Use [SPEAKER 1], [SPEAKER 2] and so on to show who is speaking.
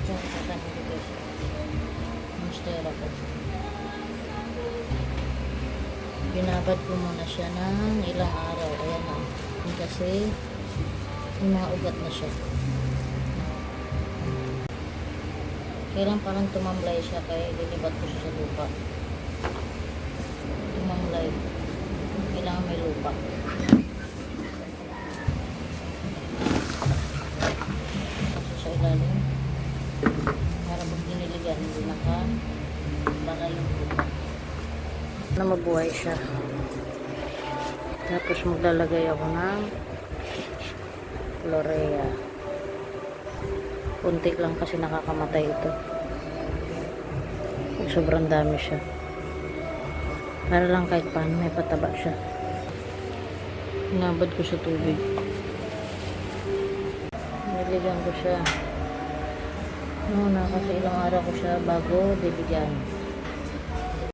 [SPEAKER 1] Yung kakanin ko guys. Monstera ko. Binabad ko muna siya ng ilang araw. Ayan na. Kasi may mga ugat na siya. Kailan parang tumamlay siya kaya lilibat ko siya sa lupa. Tumamlay. Kailangan may lupa. Kasi sa ilalim. Para pag diniligan, hindi naka yung lupa. Na mabuhay siya. Tapos maglalagay ako ng Florea. Kunti lang kasi nakakamatay ito. Sobrang dami siya. Para lang kahit paano may pataba siya. Hinabad ko sa tubig. Niligan ko siya. Kasi ilang araw ko siya bago diligan.